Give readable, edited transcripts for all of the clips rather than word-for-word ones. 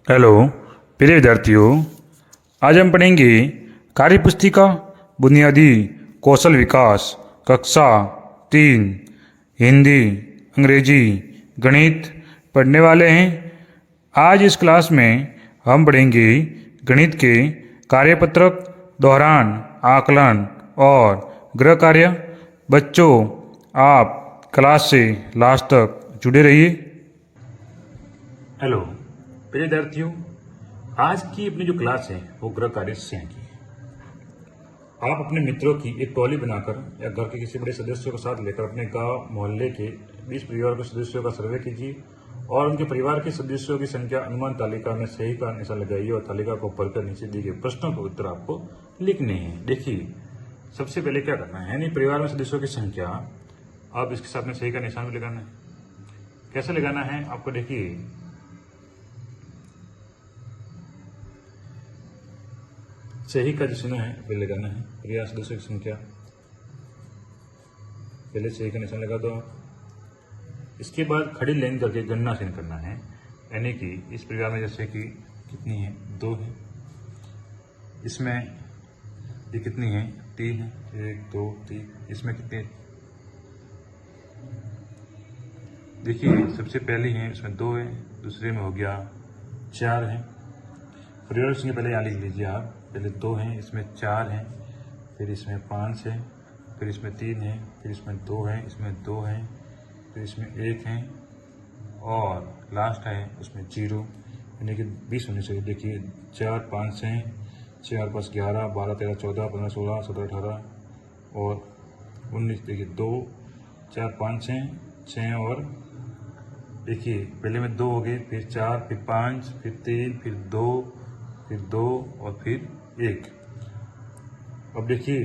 Hello प्रिय विद्यार्थियों, आज हम पढ़ेंगे कार्यपुस्तिका बुनियादी कौशल विकास कक्षा 3 हिंदी, अंग्रेजी, गणित पढ़ने वाले हैं। आज इस क्लास में हम पढ़ेंगे गणित के कार्यपत्रक, दोहरान, आकलन और गृह कार्य। बच्चों, आप क्लास से लास्ट तक जुड़े रहिए। हेलो प्रिय विद्यार्थियों, आज की अपनी जो क्लास है वो गृह कार्य से की है। आप अपने मित्रों की एक टोली बनाकर या घर के किसी बड़े सदस्यों के साथ लेकर अपने गांव मोहल्ले के 20 परिवार के सदस्यों का सर्वे कीजिए और उनके परिवार के सदस्यों की संख्या अनुमान तालिका में सही का निशान लगाइए और तालिका को पढ़कर नीचे दिए गए प्रश्नों के उत्तर आपको लिखने हैं। देखिए, सबसे पहले क्या करना है, यानी परिवार में सदस्यों की संख्या, आप इसके साथ में सही का निशान भी लगाना है। कैसे लगाना है आपको, देखिए सही का जो चिन्ह है पहले लगाना है। परिवार सदस्यों की संख्या, पहले सही का निशान लगा दो। इसके बाद खड़ी लाइन करके गणना चिन्ह करना है, यानी कि इस परिवार में जैसे कि कितनी है, 2 है। इसमें ये कितनी है, 3 है, 1 2 3। इसमें कितने, देखिए सबसे पहली है इसमें 2 है, दूसरे में हो गया 4 है। परिवार की संख्या पहले यहाँ लिख लीजिए आप, पहले 2 हैं, इसमें 4 हैं, फिर इसमें 5 है, फिर इसमें 3 है, फिर इसमें 2 है, इसमें 2 है, फिर इसमें 1 है और लास्ट है उसमें 0, यानी कि 20 होने चाहिए। देखिए 4 5 हैं, 4 5 11 12 13 14 15 16 17 18 और 19। देखिए 2 4 5 हैं, 6 और देखिए पहले में 2 हो गए, फिर 4, फिर 5, फिर 3, फिर 2, फिर 2 और फिर 1। अब देखिए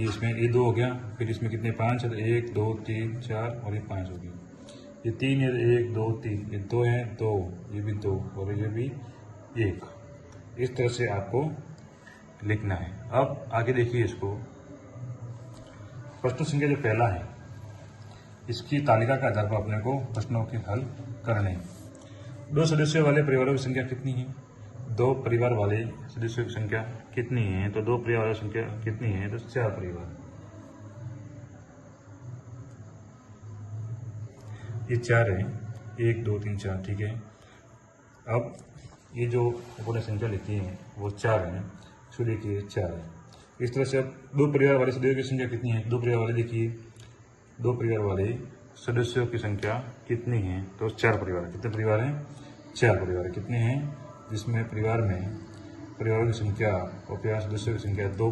इसमें ये 2 हो गया, फिर इसमें कितने 5 है, तो 1 2 3 4 और ये 5 हो गया। ये 3 है, 1 2 3, ये 2 है, 2, ये भी 2 और ये भी 1। इस तरह से आपको लिखना है। अब आगे देखिए इसको, प्रश्न संख्या जो पहला है इसकी तालिका के आधार पर अपने को प्रश्नों के हल करने हैं। 2 सदस्यों वाले परिवारों की संख्या कितनी है, 2 परिवार वाले सदस्यों की संख्या कितनी है, तो 2 परिवार वाली संख्या कितनी है, तो 4 परिवार। ये 4 है, 1 2 3 4, ठीक है। अब ये जो अपने संख्या लिखी है वो 4 है, इसको देखिए 4 है। इस तरह से अब 2 परिवार वाले सदस्यों की संख्या कितनी है, 2 परिवार वाले, देखिए 2 परिवार वाले सदस्यों की संख्या कितनी है, तो 4 परिवार। कितने परिवार हैं, 4 परिवार। कितने हैं, जिसमें परिवार में परिवारों की संख्या और परिवार सदस्यों की संख्या, 2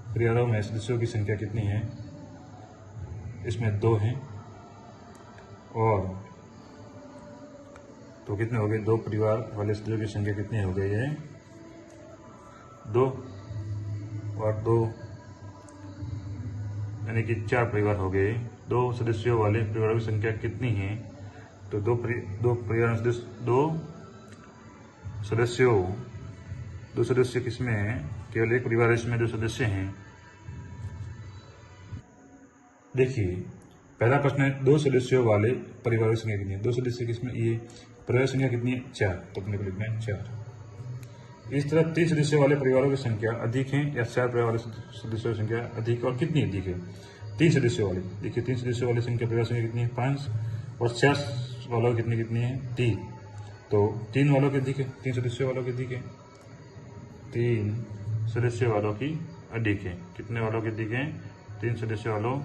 परिवारों में सदस्यों की संख्या कितनी है, इसमें 2 हैं और तो कितने हो गए, 2 परिवार वाले सदस्यों की संख्या कितनी हो गई है, 2 और 2, यानी कि 4 परिवार हो गए। 2 सदस्यों वाले परिवारों की संख्या कितनी है, तो 2 परिवार दो सदस्य किसमें है, केवल एक परिवार है, इसमें 2 सदस्य हैं। देखिए पहला प्रश्न है, 2 सदस्यों वाले परिवारों की संख्या कितनी है, 2 सदस्य किसमें, ये परिवार संख्या कितनी है, 4, तो अपने को लिखना है 4। इस तरह 3 सदस्यों वाले परिवारों की संख्या अधिक है या 4 परिवार वाले सदस्यों की संख्या अधिक, और कितनी अधिक है, 3 सदस्यों वाले। देखिए 3 सदस्यों वाली संख्या परिवार संख्या कितनी है, 5, और 4 वालों की कितनी है, 3, तो 3 वालों की अधिक है, 3 सदस्यों वालों की अधिक है, 3 सदस्यों वालों की अधिक है। कितने वालों की अधिक है, 3 सदस्यों वालों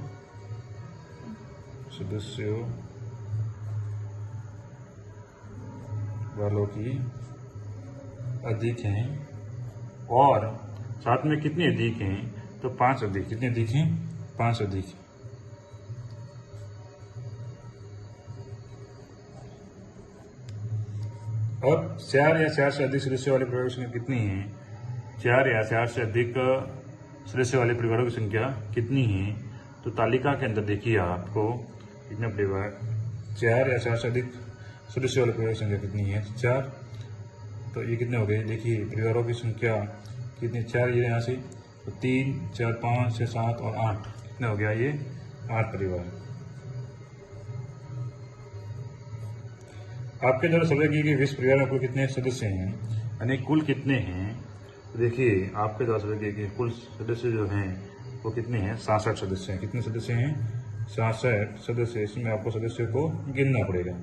की अधिक हैं, और साथ में कितने अधिक हैं, तो 5 अधिक। कितने अधिक हैं, 5 अधिक। और 4 या 4 से अधिक सदस्यों वाले परिवारों की संख्या कितनी है, 4 या 4 से अधिक सदस्यों वाले परिवारों की संख्या कितनी है, तो तालिका के अंदर देखिए आपको कितने परिवार, 4 या 4 से अधिक सदस्यों वाले परिवारों की संख्या कितनी है, 4, तो ये कितने हो गए, देखिए परिवारों की संख्या कितनी, 4, ये यहाँ से, तो 3 4 5 6 7 और 8, कितने हो गया, ये 8 परिवार। आपके द्वारा समझा गया कि 20 परिवार में कुल कितने सदस्य हैं, यानी कुल कितने हैं। देखिए आपके द्वारा समझा गया कि कुल सदस्य जो हैं वो कितने हैं, 67 सदस्य हैं। कितने सदस्य हैं, 67 सदस्य। इसमें आपको सदस्यों को गिनना पड़ेगा।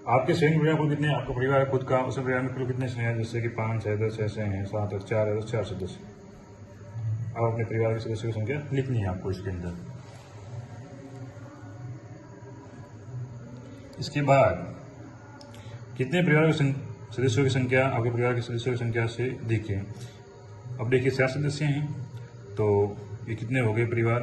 आपके स्वयं परिवार कुल कितने, आपका परिवार खुद का, उस परिवार में कुल कितने हैं, जैसे कि 5 है, 10 ऐसे हैं, 7 है, 4 है, तो 4 सदस्य। अब अपने परिवार के सदस्यों की संख्या लिखनी है आपको इसके अंदर। इसके बाद कितने परिवार के सदस्यों की संख्या आपके परिवार के सदस्यों की संख्या से देखिए। अब देखिए 4 सदस्य हैं, तो ये कितने हो गए परिवार,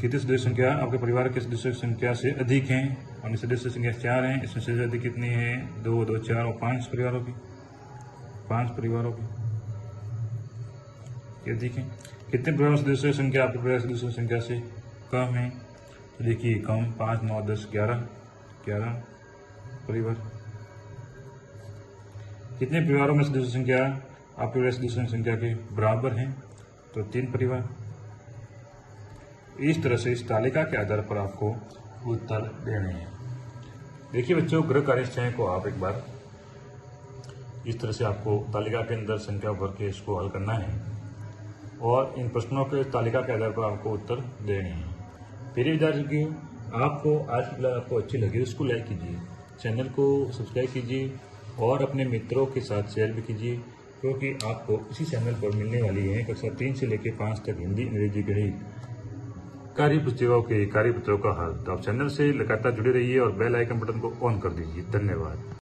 कितने सदस्य संख्या आपके परिवार के सदस्यों की संख्या से अधिक हैं, और सदस्य संख्या 4 हैं। इसमें से अधिक कितनी है, 2, 2, 4 और 5 परिवारों की, 5 परिवारों की ये अधिक है। कितने परिवार सदस्यों की संख्या आपके परिवार सदस्यों की संख्या से कम है, तो देखिए कम, 5, 9, 10, 11 परिवार। कितने परिवारों में सदस्य संख्या आपके परिवार सदस्यों की संख्या के बराबर है, तो 3 परिवार। इस तरह से इस तालिका के आधार पर आपको उत्तर देने हैं। देखिए बच्चों, गृह कार्य को आप एक बार इस तरह से आपको तालिका के अंदर संख्या भर के इसको हल करना है, और इन प्रश्नों के तालिका के आधार पर आपको उत्तर देने हैं। मेरे विद्यार्थियों, आपको आज की क्लास आपको अच्छी लगी तो इसको लाइक कीजिए, चैनल को सब्सक्राइब कीजिए और अपने मित्रों के साथ शेयर भी कीजिए, क्योंकि आपको इसी चैनल पर मिलने वाली है कक्षा 3 से लेकर 5 तक हिंदी, अंग्रेजी, गणित कार्यपुस्तिकाओं के कार्यपत्रों का हल। तो आप चैनल से लगातार जुड़े रहिए और बेल आइकन बटन को ऑन कर दीजिए। धन्यवाद।